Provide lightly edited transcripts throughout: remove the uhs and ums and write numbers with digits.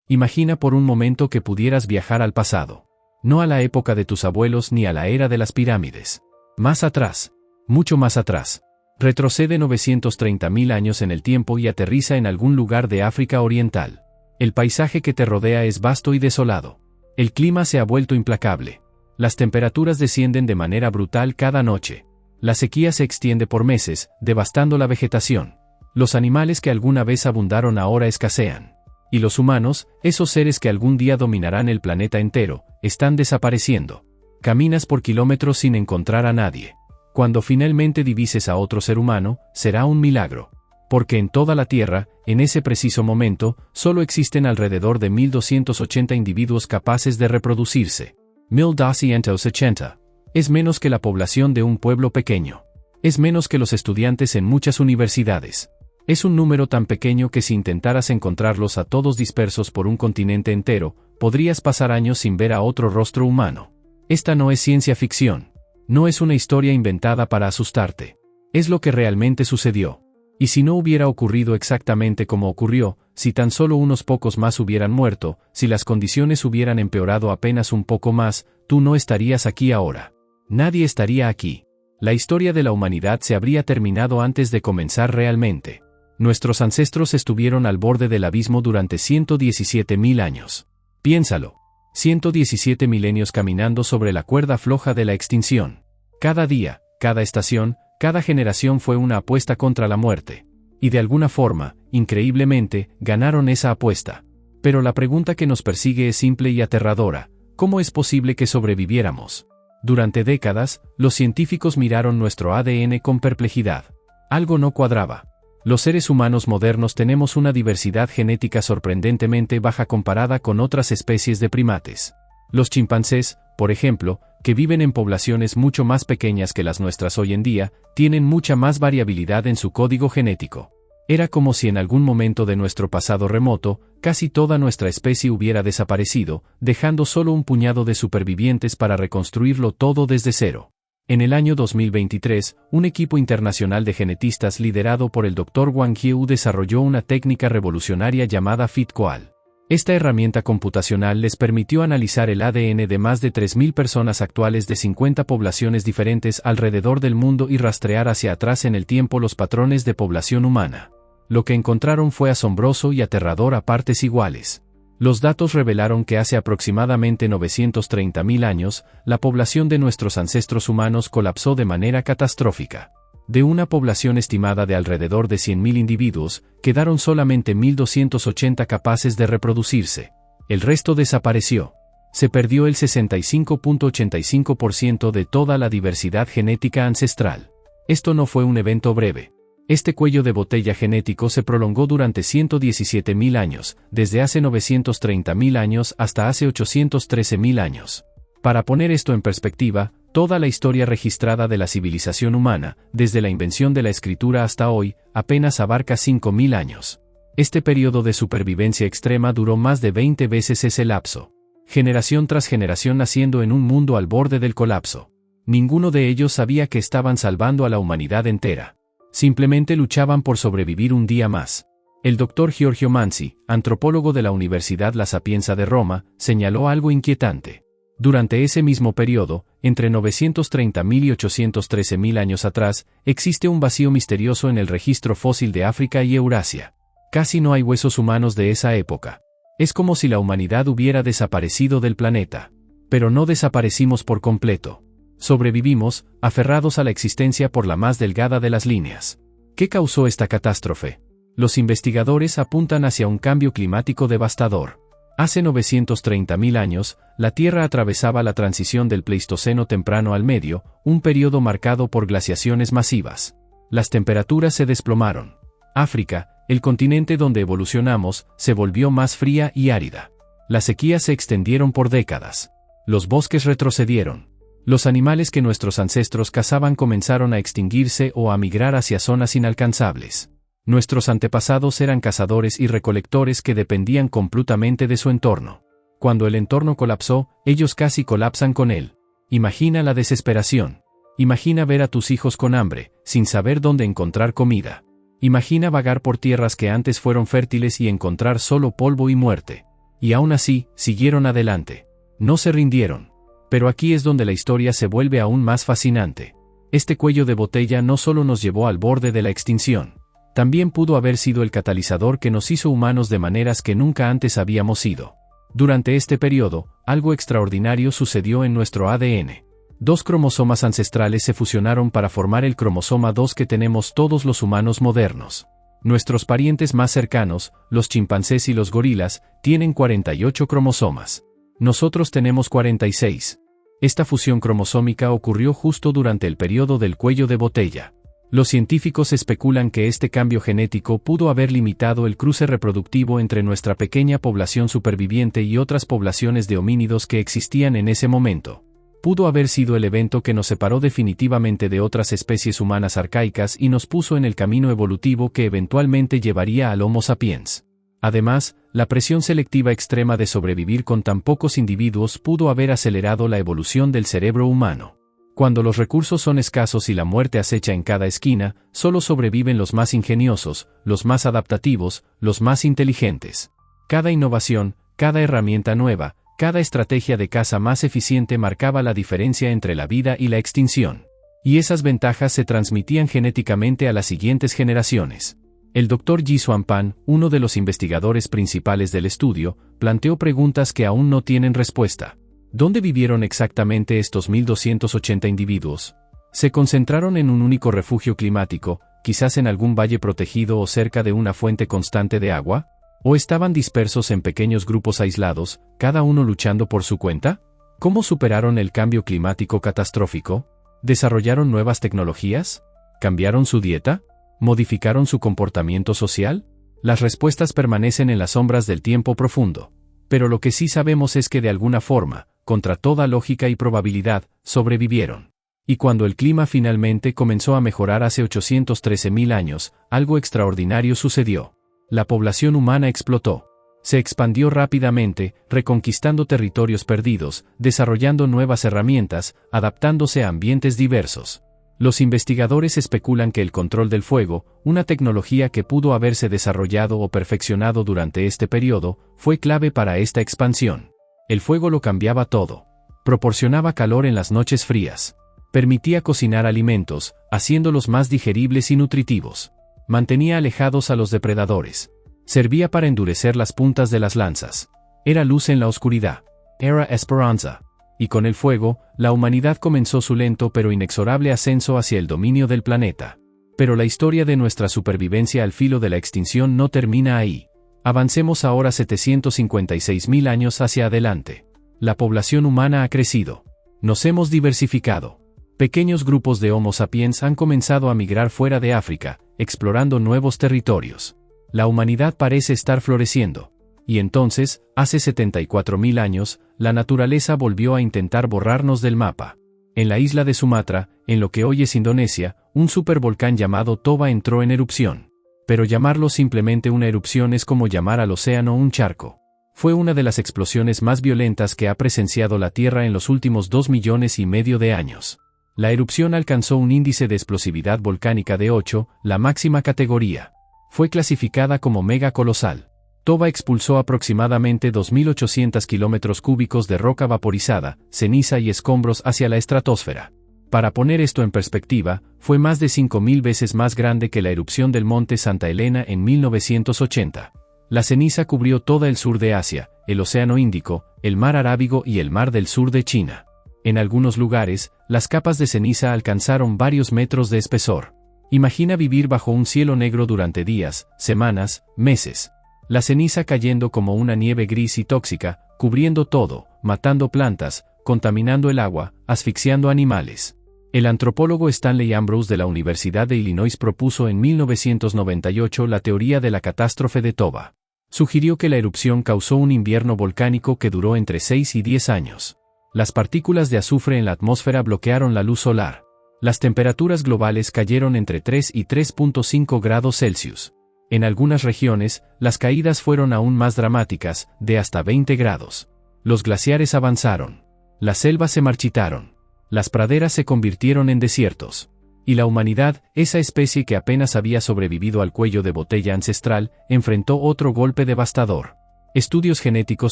Imagina por un momento que pudieras viajar al pasado. No a la época de tus abuelos ni a la era de las pirámides. Más atrás. Mucho más atrás. Retrocede 930.000 años en el tiempo y aterriza en algún lugar de África Oriental. El paisaje que te rodea es vasto y desolado. El clima se ha vuelto implacable. Las temperaturas descienden de manera brutal cada noche. La sequía se extiende por meses, devastando la vegetación. Los animales que alguna vez abundaron ahora escasean. Y los humanos, esos seres que algún día dominarán el planeta entero, están desapareciendo. Caminas por kilómetros sin encontrar a nadie. Cuando finalmente divises a otro ser humano, será un milagro. Porque en toda la Tierra, en ese preciso momento, solo existen alrededor de 1280 individuos capaces de reproducirse. 1280. Es menos que la población de un pueblo pequeño. Es menos que los estudiantes en muchas universidades. Es un número tan pequeño que si intentaras encontrarlos a todos dispersos por un continente entero, podrías pasar años sin ver a otro rostro humano. Esta no es ciencia ficción. No es una historia inventada para asustarte. Es lo que realmente sucedió. Y si no hubiera ocurrido exactamente como ocurrió, si tan solo unos pocos más hubieran muerto, si las condiciones hubieran empeorado apenas un poco más, tú no estarías aquí ahora. Nadie estaría aquí. La historia de la humanidad se habría terminado antes de comenzar realmente. Nuestros ancestros estuvieron al borde del abismo durante 117.000 años. Piénsalo. 117 milenios caminando sobre la cuerda floja de la extinción. Cada día, cada estación, cada generación fue una apuesta contra la muerte. Y de alguna forma, increíblemente, ganaron esa apuesta. Pero la pregunta que nos persigue es simple y aterradora. ¿Cómo es posible que sobreviviéramos? Durante décadas, los científicos miraron nuestro ADN con perplejidad. Algo no cuadraba. Los seres humanos modernos tenemos una diversidad genética sorprendentemente baja comparada con otras especies de primates. Los chimpancés, por ejemplo, que viven en poblaciones mucho más pequeñas que las nuestras hoy en día, tienen mucha más variabilidad en su código genético. Era como si en algún momento de nuestro pasado remoto, casi toda nuestra especie hubiera desaparecido, dejando solo un puñado de supervivientes para reconstruirlo todo desde cero. En el año 2023, un equipo internacional de genetistas liderado por el Dr. Wang Yu desarrolló una técnica revolucionaria llamada FitQual. Esta herramienta computacional les permitió analizar el ADN de más de 3.000 personas actuales de 50 poblaciones diferentes alrededor del mundo y rastrear hacia atrás en el tiempo los patrones de población humana. Lo que encontraron fue asombroso y aterrador a partes iguales. Los datos revelaron que hace aproximadamente 930.000 años, la población de nuestros ancestros humanos colapsó de manera catastrófica. De una población estimada de alrededor de 100.000 individuos, quedaron solamente 1.280 capaces de reproducirse. El resto desapareció. Se perdió el 65.85% de toda la diversidad genética ancestral. Esto no fue un evento breve. Este cuello de botella genético se prolongó durante 117.000 años, desde hace 930.000 años hasta hace 813.000 años. Para poner esto en perspectiva, toda la historia registrada de la civilización humana, desde la invención de la escritura hasta hoy, apenas abarca 5.000 años. Este periodo de supervivencia extrema duró más de 20 veces ese lapso. Generación tras generación naciendo en un mundo al borde del colapso. Ninguno de ellos sabía que estaban salvando a la humanidad entera. Simplemente luchaban por sobrevivir un día más. El Dr. Giorgio Manzi, antropólogo de la Universidad La Sapienza de Roma, señaló algo inquietante. Durante ese mismo periodo, entre 930.000 y 813.000 años atrás, existe un vacío misterioso en el registro fósil de África y Eurasia. Casi no hay huesos humanos de esa época. Es como si la humanidad hubiera desaparecido del planeta. Pero no desaparecimos por completo. Sobrevivimos, aferrados a la existencia por la más delgada de las líneas. ¿Qué causó esta catástrofe? Los investigadores apuntan hacia un cambio climático devastador. Hace 930.000 años, la Tierra atravesaba la transición del Pleistoceno temprano al medio, un periodo marcado por glaciaciones masivas. Las temperaturas se desplomaron. África, el continente donde evolucionamos, se volvió más fría y árida. Las sequías se extendieron por décadas. Los bosques retrocedieron. Los animales que nuestros ancestros cazaban comenzaron a extinguirse o a migrar hacia zonas inalcanzables. Nuestros antepasados eran cazadores y recolectores que dependían completamente de su entorno. Cuando el entorno colapsó, ellos casi colapsan con él. Imagina la desesperación. Imagina ver a tus hijos con hambre, sin saber dónde encontrar comida. Imagina vagar por tierras que antes fueron fértiles y encontrar solo polvo y muerte. Y aún así, siguieron adelante. No se rindieron. Pero aquí es donde la historia se vuelve aún más fascinante. Este cuello de botella no solo nos llevó al borde de la extinción, también pudo haber sido el catalizador que nos hizo humanos de maneras que nunca antes habíamos sido. Durante este periodo, algo extraordinario sucedió en nuestro ADN. 2 cromosomas ancestrales se fusionaron para formar el cromosoma 2 que tenemos todos los humanos modernos. Nuestros parientes más cercanos, los chimpancés y los gorilas, tienen 48 cromosomas. Nosotros tenemos 46. Esta fusión cromosómica ocurrió justo durante el periodo del cuello de botella. Los científicos especulan que este cambio genético pudo haber limitado el cruce reproductivo entre nuestra pequeña población superviviente y otras poblaciones de homínidos que existían en ese momento. Pudo haber sido el evento que nos separó definitivamente de otras especies humanas arcaicas y nos puso en el camino evolutivo que eventualmente llevaría al Homo sapiens. Además, la presión selectiva extrema de sobrevivir con tan pocos individuos pudo haber acelerado la evolución del cerebro humano. Cuando los recursos son escasos y la muerte acecha en cada esquina, solo sobreviven los más ingeniosos, los más adaptativos, los más inteligentes. Cada innovación, cada herramienta nueva, cada estrategia de caza más eficiente marcaba la diferencia entre la vida y la extinción. Y esas ventajas se transmitían genéticamente a las siguientes generaciones. El Dr. Yi Xuanpan, uno de los investigadores principales del estudio, planteó preguntas que aún no tienen respuesta. ¿Dónde vivieron exactamente estos 1280 individuos? ¿Se concentraron en un único refugio climático, quizás en algún valle protegido o cerca de una fuente constante de agua? ¿O estaban dispersos en pequeños grupos aislados, cada uno luchando por su cuenta? ¿Cómo superaron el cambio climático catastrófico? ¿Desarrollaron nuevas tecnologías? ¿Cambiaron su dieta? ¿Modificaron su comportamiento social? Las respuestas permanecen en las sombras del tiempo profundo. Pero lo que sí sabemos es que de alguna forma, contra toda lógica y probabilidad, sobrevivieron. Y cuando el clima finalmente comenzó a mejorar hace 813.000 años, algo extraordinario sucedió. La población humana explotó. Se expandió rápidamente, reconquistando territorios perdidos, desarrollando nuevas herramientas, adaptándose a ambientes diversos. Los investigadores especulan que el control del fuego, una tecnología que pudo haberse desarrollado o perfeccionado durante este periodo, fue clave para esta expansión. El fuego lo cambiaba todo. Proporcionaba calor en las noches frías. Permitía cocinar alimentos, haciéndolos más digeribles y nutritivos. Mantenía alejados a los depredadores. Servía para endurecer las puntas de las lanzas. Era luz en la oscuridad. Era esperanza. Y con el fuego, la humanidad comenzó su lento pero inexorable ascenso hacia el dominio del planeta. Pero la historia de nuestra supervivencia al filo de la extinción no termina ahí. Avancemos ahora 756.000 años hacia adelante. La población humana ha crecido. Nos hemos diversificado. Pequeños grupos de Homo sapiens han comenzado a migrar fuera de África, explorando nuevos territorios. La humanidad parece estar floreciendo. Y entonces, hace 74.000 años, la naturaleza volvió a intentar borrarnos del mapa. En la isla de Sumatra, en lo que hoy es Indonesia, un supervolcán llamado Toba entró en erupción. Pero llamarlo simplemente una erupción es como llamar al océano un charco. Fue una de las explosiones más violentas que ha presenciado la Tierra en los últimos 2,5 millones de años. La erupción alcanzó un índice de explosividad volcánica de 8, la máxima categoría. Fue clasificada como mega colosal. Toba expulsó aproximadamente 2.800 kilómetros cúbicos de roca vaporizada, ceniza y escombros hacia la estratosfera. Para poner esto en perspectiva, fue más de 5.000 veces más grande que la erupción del monte Santa Elena en 1980. La ceniza cubrió todo el sur de Asia, el Océano Índico, el Mar Arábigo y el Mar del Sur de China. En algunos lugares, las capas de ceniza alcanzaron varios metros de espesor. Imagina vivir bajo un cielo negro durante días, semanas, meses. La ceniza cayendo como una nieve gris y tóxica, cubriendo todo, matando plantas, contaminando el agua, asfixiando animales. El antropólogo Stanley Ambrose de la Universidad de Illinois propuso en 1998 la teoría de la catástrofe de Toba. Sugirió que la erupción causó un invierno volcánico que duró entre 6 y 10 años. Las partículas de azufre en la atmósfera bloquearon la luz solar. Las temperaturas globales cayeron entre 3 y 3.5 grados Celsius. En algunas regiones, las caídas fueron aún más dramáticas, de hasta 20 grados. Los glaciares avanzaron. Las selvas se marchitaron. Las praderas se convirtieron en desiertos. Y la humanidad, esa especie que apenas había sobrevivido al cuello de botella ancestral, enfrentó otro golpe devastador. Estudios genéticos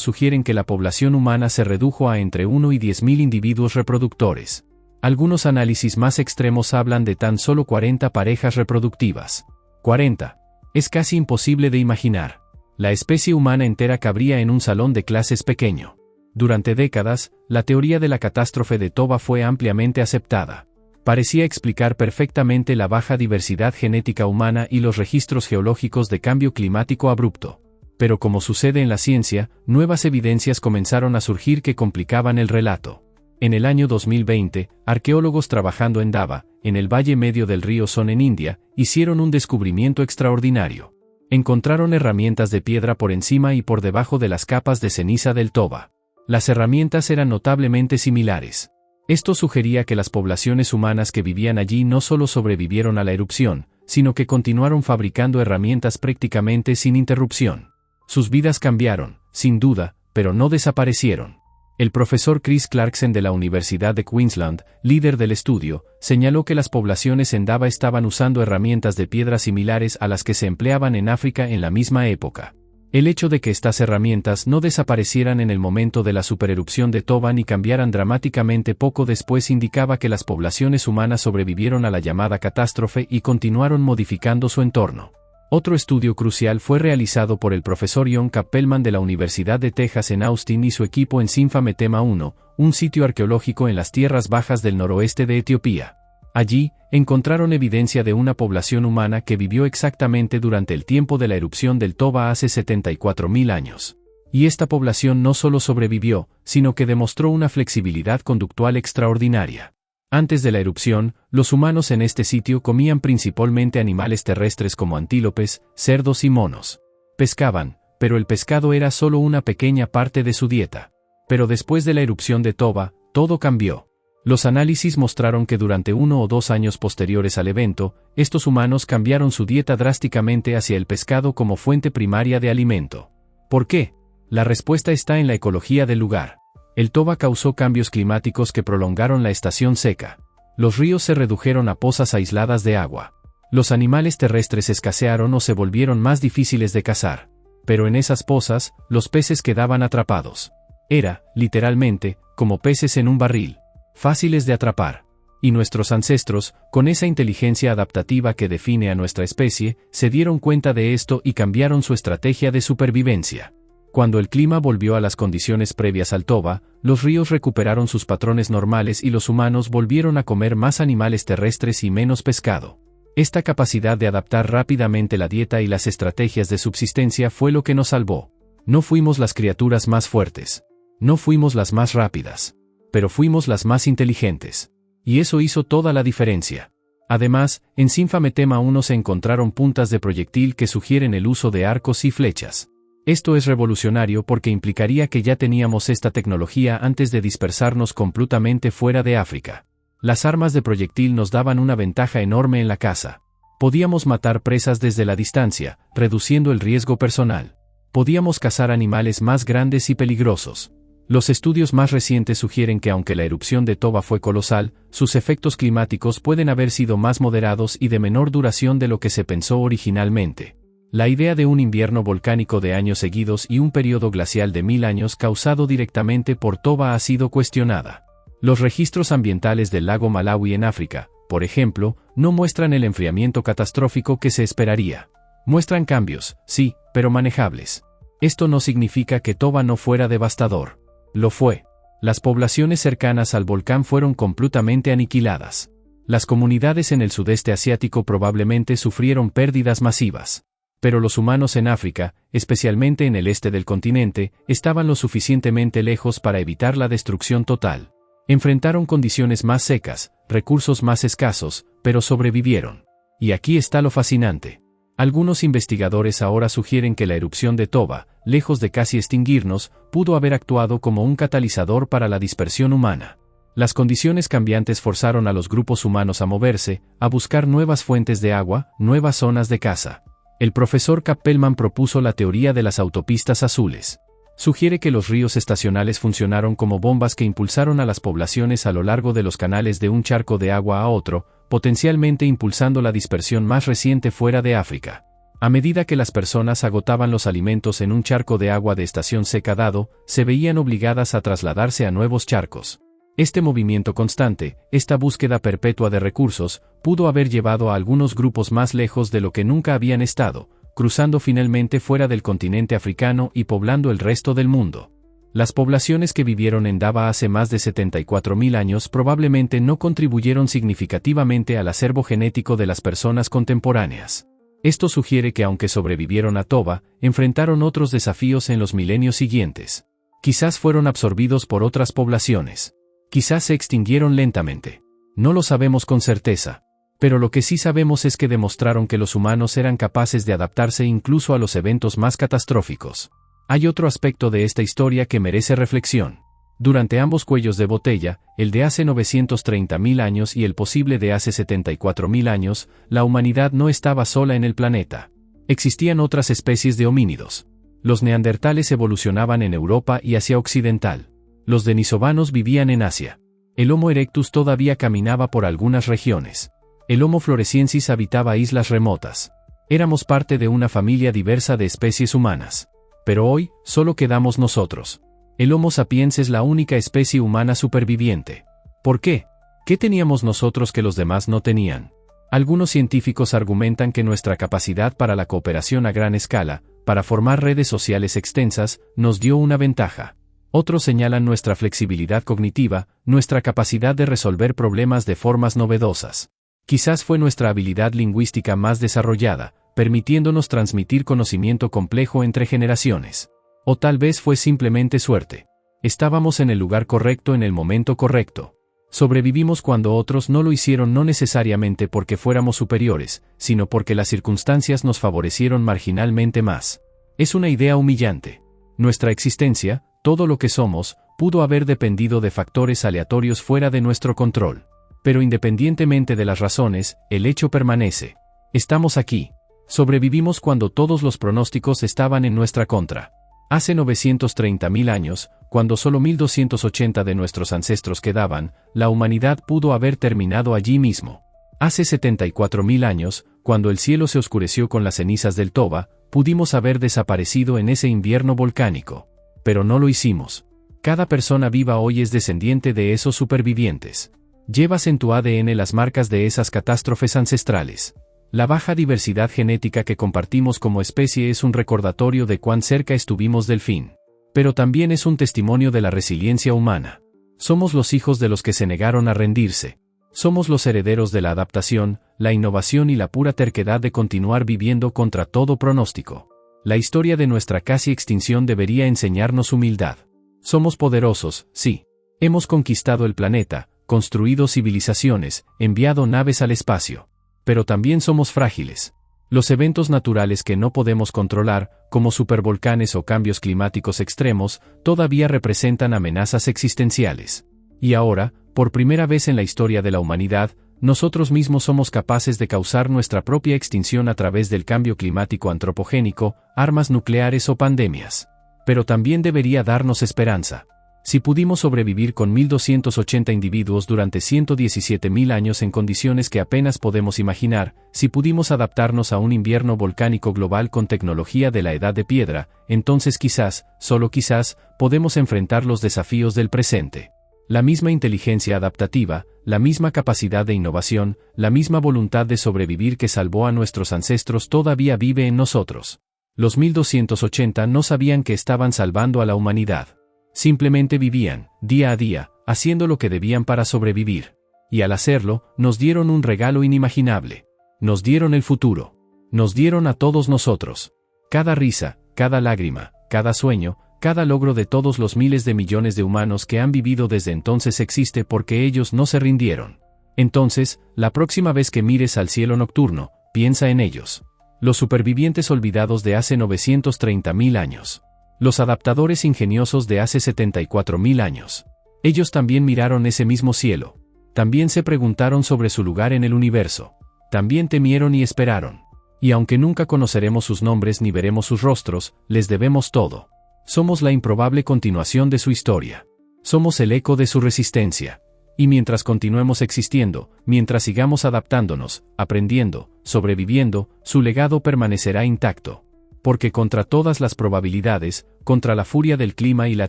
sugieren que la población humana se redujo a entre 1 y 10.000 individuos reproductores. Algunos análisis más extremos hablan de tan solo 40 parejas reproductivas. 40. Es casi imposible de imaginar. La especie humana entera cabría en un salón de clases pequeño. Durante décadas, la teoría de la catástrofe de Toba fue ampliamente aceptada. Parecía explicar perfectamente la baja diversidad genética humana y los registros geológicos de cambio climático abrupto. Pero como sucede en la ciencia, nuevas evidencias comenzaron a surgir que complicaban el relato. En el año 2020, arqueólogos trabajando en Dava, en el valle medio del río Son en India, hicieron un descubrimiento extraordinario. Encontraron herramientas de piedra por encima y por debajo de las capas de ceniza del Toba. Las herramientas eran notablemente similares. Esto sugería que las poblaciones humanas que vivían allí no solo sobrevivieron a la erupción, sino que continuaron fabricando herramientas prácticamente sin interrupción. Sus vidas cambiaron, sin duda, pero no desaparecieron. El profesor Chris Clarkson de la Universidad de Queensland, líder del estudio, señaló que las poblaciones en Dava estaban usando herramientas de piedra similares a las que se empleaban en África en la misma época. El hecho de que estas herramientas no desaparecieran en el momento de la supererupción de Toba ni cambiaran dramáticamente poco después indicaba que las poblaciones humanas sobrevivieron a la llamada catástrofe y continuaron modificando su entorno. Otro estudio crucial fue realizado por el profesor John Kappelman de la Universidad de Texas en Austin y su equipo en Sinfametema 1, un sitio arqueológico en las tierras bajas del noroeste de Etiopía. Allí, encontraron evidencia de una población humana que vivió exactamente durante el tiempo de la erupción del Toba hace 74.000 años. Y esta población no solo sobrevivió, sino que demostró una flexibilidad conductual extraordinaria. Antes de la erupción, los humanos en este sitio comían principalmente animales terrestres como antílopes, cerdos y monos. Pescaban, pero el pescado era solo una pequeña parte de su dieta. Pero después de la erupción de Toba, todo cambió. Los análisis mostraron que durante 1 o 2 años posteriores al evento, estos humanos cambiaron su dieta drásticamente hacia el pescado como fuente primaria de alimento. ¿Por qué? La respuesta está en la ecología del lugar. El Toba causó cambios climáticos que prolongaron la estación seca. Los ríos se redujeron a pozas aisladas de agua. Los animales terrestres escasearon o se volvieron más difíciles de cazar. Pero en esas pozas, los peces quedaban atrapados. Era, literalmente, como peces en un barril. Fáciles de atrapar. Y nuestros ancestros, con esa inteligencia adaptativa que define a nuestra especie, se dieron cuenta de esto y cambiaron su estrategia de supervivencia. Cuando el clima volvió a las condiciones previas al Toba, los ríos recuperaron sus patrones normales y los humanos volvieron a comer más animales terrestres y menos pescado. Esta capacidad de adaptar rápidamente la dieta y las estrategias de subsistencia fue lo que nos salvó. No fuimos las criaturas más fuertes. No fuimos las más rápidas. Pero fuimos las más inteligentes. Y eso hizo toda la diferencia. Además, en Sinfametema 1 se encontraron puntas de proyectil que sugieren el uso de arcos y flechas. Esto es revolucionario porque implicaría que ya teníamos esta tecnología antes de dispersarnos completamente fuera de África. Las armas de proyectil nos daban una ventaja enorme en la caza. Podíamos matar presas desde la distancia, reduciendo el riesgo personal. Podíamos cazar animales más grandes y peligrosos. Los estudios más recientes sugieren que aunque la erupción de Toba fue colosal, sus efectos climáticos pueden haber sido más moderados y de menor duración de lo que se pensó originalmente. La idea de un invierno volcánico de años seguidos y un periodo glacial de 1000 años causado directamente por Toba ha sido cuestionada. Los registros ambientales del lago Malawi en África, por ejemplo, no muestran el enfriamiento catastrófico que se esperaría. Muestran cambios, sí, pero manejables. Esto no significa que Toba no fuera devastador. Lo fue. Las poblaciones cercanas al volcán fueron completamente aniquiladas. Las comunidades en el sudeste asiático probablemente sufrieron pérdidas masivas. Pero los humanos en África, especialmente en el este del continente, estaban lo suficientemente lejos para evitar la destrucción total. Enfrentaron condiciones más secas, recursos más escasos, pero sobrevivieron. Y aquí está lo fascinante. Algunos investigadores ahora sugieren que la erupción de Toba, lejos de casi extinguirnos, pudo haber actuado como un catalizador para la dispersión humana. Las condiciones cambiantes forzaron a los grupos humanos a moverse, a buscar nuevas fuentes de agua, nuevas zonas de caza. El profesor Kappelman propuso la teoría de las autopistas azules. Sugiere que los ríos estacionales funcionaron como bombas que impulsaron a las poblaciones a lo largo de los canales de un charco de agua a otro, potencialmente impulsando la dispersión más reciente fuera de África. A medida que las personas agotaban los alimentos en un charco de agua de estación seca dado, se veían obligadas a trasladarse a nuevos charcos. Este movimiento constante, esta búsqueda perpetua de recursos, pudo haber llevado a algunos grupos más lejos de lo que nunca habían estado, cruzando finalmente fuera del continente africano y poblando el resto del mundo. Las poblaciones que vivieron en Dava hace más de 74.000 años probablemente no contribuyeron significativamente al acervo genético de las personas contemporáneas. Esto sugiere que aunque sobrevivieron a Toba, enfrentaron otros desafíos en los milenios siguientes. Quizás fueron absorbidos por otras poblaciones. Quizás se extinguieron lentamente. No lo sabemos con certeza. Pero lo que sí sabemos es que demostraron que los humanos eran capaces de adaptarse incluso a los eventos más catastróficos. Hay otro aspecto de esta historia que merece reflexión. Durante ambos cuellos de botella, el de hace 930.000 años y el posible de hace 74.000 años, la humanidad no estaba sola en el planeta. Existían otras especies de homínidos. Los neandertales evolucionaban en Europa y Asia Occidental. Los denisovanos vivían en Asia. El Homo erectus todavía caminaba por algunas regiones. El Homo floresiensis habitaba islas remotas. Éramos parte de una familia diversa de especies humanas. Pero hoy, solo quedamos nosotros. El Homo sapiens es la única especie humana superviviente. ¿Por qué? ¿Qué teníamos nosotros que los demás no tenían? Algunos científicos argumentan que nuestra capacidad para la cooperación a gran escala, para formar redes sociales extensas, nos dio una ventaja. Otros señalan nuestra flexibilidad cognitiva, nuestra capacidad de resolver problemas de formas novedosas. Quizás fue nuestra habilidad lingüística más desarrollada, permitiéndonos transmitir conocimiento complejo entre generaciones. O tal vez fue simplemente suerte. Estábamos en el lugar correcto en el momento correcto. Sobrevivimos cuando otros no lo hicieron, no necesariamente porque fuéramos superiores, sino porque las circunstancias nos favorecieron marginalmente más. Es una idea humillante. Nuestra existencia, todo lo que somos, pudo haber dependido de factores aleatorios fuera de nuestro control. Pero independientemente de las razones, el hecho permanece. Estamos aquí. Sobrevivimos cuando todos los pronósticos estaban en nuestra contra. Hace 930.000 años, cuando solo 1280 de nuestros ancestros quedaban, la humanidad pudo haber terminado allí mismo. Hace 74.000 años, cuando el cielo se oscureció con las cenizas del Toba, pudimos haber desaparecido en ese invierno volcánico. Pero no lo hicimos. Cada persona viva hoy es descendiente de esos supervivientes. Llevas en tu ADN las marcas de esas catástrofes ancestrales. La baja diversidad genética que compartimos como especie es un recordatorio de cuán cerca estuvimos del fin. Pero también es un testimonio de la resiliencia humana. Somos los hijos de los que se negaron a rendirse. Somos los herederos de la adaptación, la innovación y la pura terquedad de continuar viviendo contra todo pronóstico. La historia de nuestra casi extinción debería enseñarnos humildad. Somos poderosos, sí. Hemos conquistado el planeta, construido civilizaciones, enviado naves al espacio. Pero también somos frágiles. Los eventos naturales que no podemos controlar, como supervolcanes o cambios climáticos extremos, todavía representan amenazas existenciales. Y ahora, por primera vez en la historia de la humanidad, nosotros mismos somos capaces de causar nuestra propia extinción a través del cambio climático antropogénico, armas nucleares o pandemias. Pero también debería darnos esperanza. Si pudimos sobrevivir con 1280 individuos durante 117.000 años en condiciones que apenas podemos imaginar, si pudimos adaptarnos a un invierno volcánico global con tecnología de la edad de piedra, entonces quizás, solo quizás, podemos enfrentar los desafíos del presente. La misma inteligencia adaptativa, la misma capacidad de innovación, la misma voluntad de sobrevivir que salvó a nuestros ancestros todavía vive en nosotros. Los 1280 no sabían que estaban salvando a la humanidad. Simplemente vivían, día a día, haciendo lo que debían para sobrevivir. Y al hacerlo, nos dieron un regalo inimaginable. Nos dieron el futuro. Nos dieron a todos nosotros. Cada risa, cada lágrima, cada sueño, cada logro de todos los miles de millones de humanos que han vivido desde entonces existe porque ellos no se rindieron. Entonces, la próxima vez que mires al cielo nocturno, piensa en ellos. Los supervivientes olvidados de hace 930.000 años. Los adaptadores ingeniosos de hace 74.000 años. Ellos también miraron ese mismo cielo. También se preguntaron sobre su lugar en el universo. También temieron y esperaron. Y aunque nunca conoceremos sus nombres ni veremos sus rostros, les debemos todo. Somos la improbable continuación de su historia. Somos el eco de su resistencia. Y mientras continuemos existiendo, mientras sigamos adaptándonos, aprendiendo, sobreviviendo, su legado permanecerá intacto. Porque contra todas las probabilidades, contra la furia del clima y la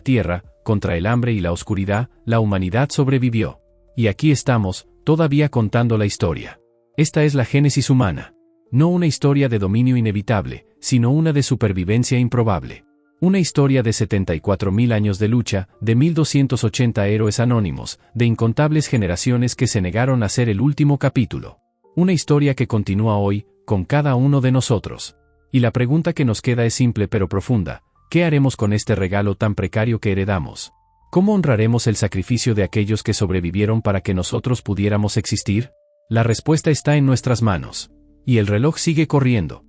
tierra, contra el hambre y la oscuridad, la humanidad sobrevivió. Y aquí estamos, todavía contando la historia. Esta es la génesis humana. No una historia de dominio inevitable, sino una de supervivencia improbable. Una historia de 74.000 años de lucha, de 1280 héroes anónimos, de incontables generaciones que se negaron a ser el último capítulo. Una historia que continúa hoy, con cada uno de nosotros. Y la pregunta que nos queda es simple pero profunda: ¿qué haremos con este regalo tan precario que heredamos? ¿Cómo honraremos el sacrificio de aquellos que sobrevivieron para que nosotros pudiéramos existir? La respuesta está en nuestras manos. Y el reloj sigue corriendo.